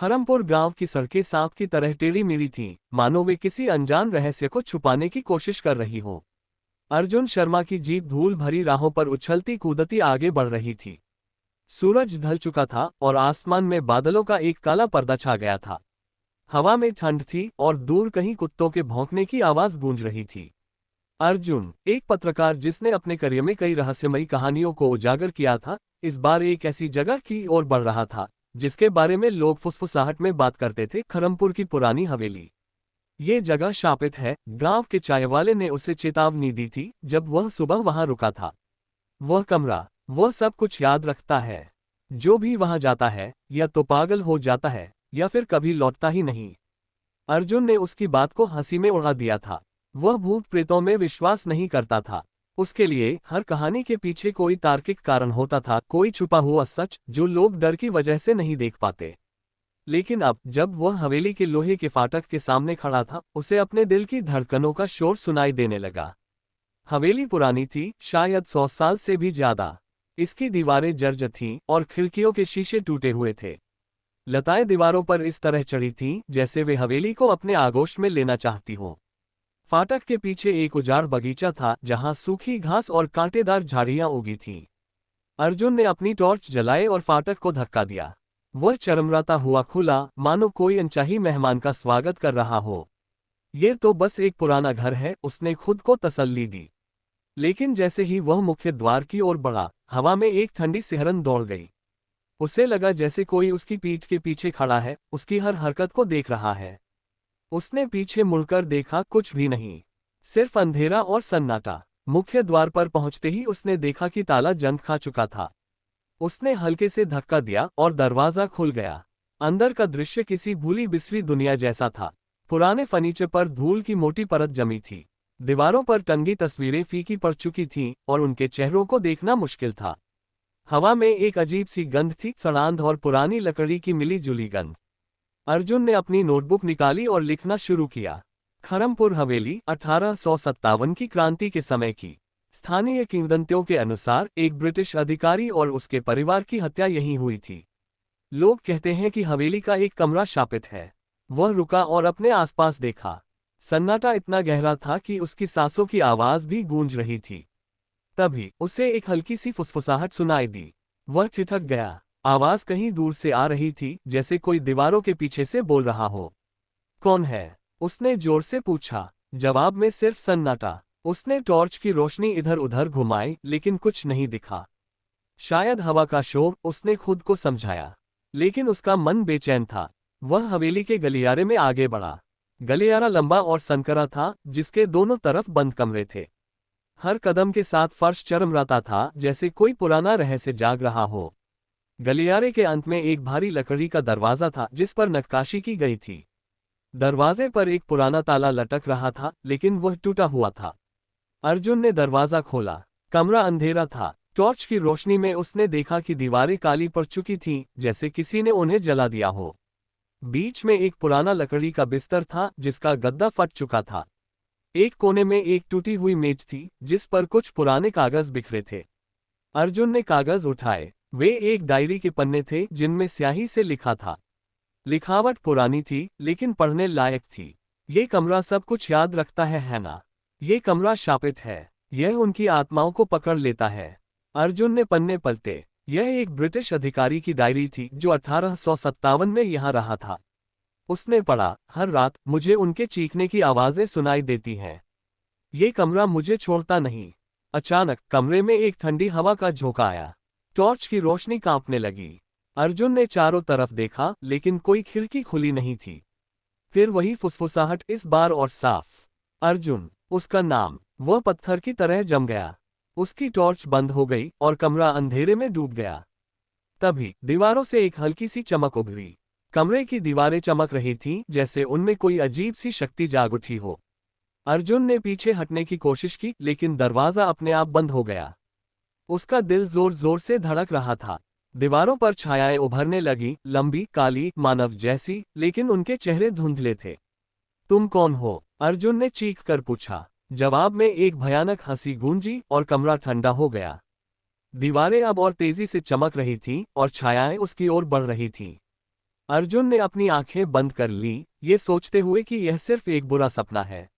खरमपुर गांव की सड़कें सांप की तरह टेढ़ी मेढ़ी थीं, मानो वे किसी अनजान रहस्य को छुपाने की कोशिश कर रही हो। अर्जुन शर्मा की जीप धूल भरी राहों पर उछलती कूदती आगे बढ़ रही थी। सूरज ढल चुका था और आसमान में बादलों का एक काला पर्दा छा गया था। हवा में ठंड थी और दूर कहीं कुत्तों के भौंकने की आवाज गूंज रही थी। अर्जुन, एक पत्रकार जिसने अपने करियर में कई रहस्यमयी कहानियों को उजागर किया था, इस बार एक ऐसी जगह की ओर बढ़ रहा था जिसके बारे में लोग फुसफुसाहट में बात करते थे। खरमपुर की पुरानी हवेली। ये जगह शापित है। गांव के चायवाले ने उसे चेतावनी दी थी जब वह सुबह वहां रुका था। वह कमरा, वह सब कुछ याद रखता है। जो भी वहां जाता है या तो पागल हो जाता है या फिर कभी लौटता ही नहीं। अर्जुन ने उसकी बात को हंसी में उड़ा दिया था। वह भूत प्रेतों में विश्वास नहीं करता था। उसके लिए हर कहानी के पीछे कोई तार्किक कारण होता था, कोई छुपा हुआ सच जो लोग डर की वजह से नहीं देख पाते। लेकिन अब जब वह हवेली के लोहे के फाटक के सामने खड़ा था, उसे अपने दिल की धड़कनों का शोर सुनाई देने लगा। हवेली पुरानी थी, शायद 100 साल से भी ज्यादा। इसकी दीवारें जर्जर थीं और खिड़कियों के शीशे टूटे हुए थे। लताएं दीवारों पर इस तरह चढ़ी थीं जैसे वे हवेली को अपने आगोश में लेना चाहती हों। फाटक के पीछे एक उजाड़ बगीचा था जहां सूखी घास और कांटेदार झाड़ियां उगी थीं। अर्जुन ने अपनी टॉर्च जलाए और फाटक को धक्का दिया। वह चरमराता हुआ खुला, मानो कोई अनचाही मेहमान का स्वागत कर रहा हो। ये तो बस एक पुराना घर है, उसने खुद को तसल्ली दी। लेकिन जैसे ही वह मुख्य द्वार की ओर बढ़ा, हवा में एक ठंडी सिहरन दौड़ गई। उसे लगा जैसे कोई उसकी पीठ के पीछे खड़ा है, उसकी हर हरकत को देख रहा है। उसने पीछे मुड़कर देखा, कुछ भी नहीं, सिर्फ अंधेरा और सन्नाटा। मुख्य द्वार पर पहुंचते ही उसने देखा कि ताला जंग खा चुका था। उसने हल्के से धक्का दिया और दरवाजा खुल गया। अंदर का दृश्य किसी भूली बिसरी दुनिया जैसा था। पुराने फर्नीचर पर धूल की मोटी परत जमी थी। दीवारों पर टंगी तस्वीरें फीकी पड़ चुकी थीं और उनके चेहरों को देखना मुश्किल था। हवा में एक अजीब सी गंध थी, सड़ांध और पुरानी लकड़ी की मिली जुली गंध। अर्जुन ने अपनी नोटबुक निकाली और लिखना शुरू किया। खरमपुर हवेली 1857 की क्रांति के समय की। स्थानीय किंवदंतियों के अनुसार एक ब्रिटिश अधिकारी और उसके परिवार की हत्या यहीं हुई थी। लोग कहते हैं कि हवेली का एक कमरा शापित है। वह रुका और अपने आसपास देखा। सन्नाटा इतना गहरा था कि उसकी सांसों की आवाज भी गूंज रही थी। तभी उसे एक हल्की सी फुसफुसाहट सुनाई दी। वह ठिठक गया। आवाज कहीं दूर से आ रही थी, जैसे कोई दीवारों के पीछे से बोल रहा हो। कौन है? उसने जोर से पूछा। जवाब में सिर्फ सन्नाटा। उसने टॉर्च की रोशनी इधर उधर घुमाई, लेकिन कुछ नहीं दिखा। शायद हवा का शोर, उसने खुद को समझाया। लेकिन उसका मन बेचैन था। वह हवेली के गलियारे में आगे बढ़ा। गलियारा लंबा और संकरा था, जिसके दोनों तरफ बंद कमरे थे। हर कदम के साथ फर्श चरमराता था, जैसे कोई पुराना रहस्य जाग रहा हो। गलियारे के अंत में एक भारी लकड़ी का दरवाजा था जिस पर नक्काशी की गई थी। दरवाजे पर एक पुराना ताला लटक रहा था, लेकिन वह टूटा हुआ था। अर्जुन ने दरवाजा खोला। कमरा अंधेरा था। टॉर्च की रोशनी में उसने देखा कि दीवारें काली पड़ चुकी थीं, जैसे किसी ने उन्हें जला दिया हो। बीच में एक पुराना लकड़ी का बिस्तर था जिसका गद्दा फट चुका था। एक कोने में एक टूटी हुई मेज थी जिस पर कुछ पुराने कागज बिखरे थे। अर्जुन ने कागज उठाए। वे एक डायरी के पन्ने थे जिनमें स्याही से लिखा था। लिखावट पुरानी थी, लेकिन पढ़ने लायक थी। ये कमरा सब कुछ याद रखता है ना? ये कमरा शापित है। यह उनकी आत्माओं को पकड़ लेता है। अर्जुन ने पन्ने पलटे। यह एक ब्रिटिश अधिकारी की डायरी थी जो 1857 में यहाँ रहा था। उसने पढ़ा, हर रात मुझे उनके चीखने की आवाजें सुनाई देती हैं। ये कमरा मुझे छोड़ता नहीं। अचानक कमरे में एक ठंडी हवा का झोंका आया। टॉर्च की रोशनी कांपने लगी। अर्जुन ने चारों तरफ देखा, लेकिन कोई खिड़की खुली नहीं थी। फिर वही फुसफुसाहट, इस बार और साफ। अर्जुन, उसका नाम। वह पत्थर की तरह जम गया। उसकी टॉर्च बंद हो गई और कमरा अंधेरे में डूब गया। तभी दीवारों से एक हल्की सी चमक उभरी। कमरे की दीवारें चमक रही थीं, जैसे उनमें कोई अजीब सी शक्ति जाग उठी हो। अर्जुन ने पीछे हटने की कोशिश की, लेकिन दरवाजा अपने आप बंद हो गया। उसका दिल जोर जोर से धड़क रहा था। दीवारों पर छायाएं उभरने लगी, लंबी, काली, मानव जैसी, लेकिन उनके चेहरे धुंधले थे। तुम कौन हो? अर्जुन ने चीख कर पूछा। जवाब में एक भयानक हंसी गूंजी और कमरा ठंडा हो गया। दीवारें अब और तेजी से चमक रही थीं और छायाएं उसकी ओर बढ़ रही थीं। अर्जुन ने अपनी आंखें बंद कर ली, ये सोचते हुए कि यह सिर्फ एक बुरा सपना है।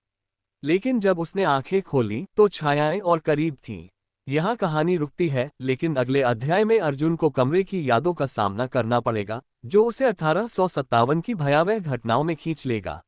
लेकिन जब उसने आंखें खोली तो छायाएं और करीब थीं। यहाँ कहानी रुकती है, लेकिन अगले अध्याय में अर्जुन को कमरे की यादों का सामना करना पड़ेगा, जो उसे 1857 की भयावह घटनाओं में खींच लेगा।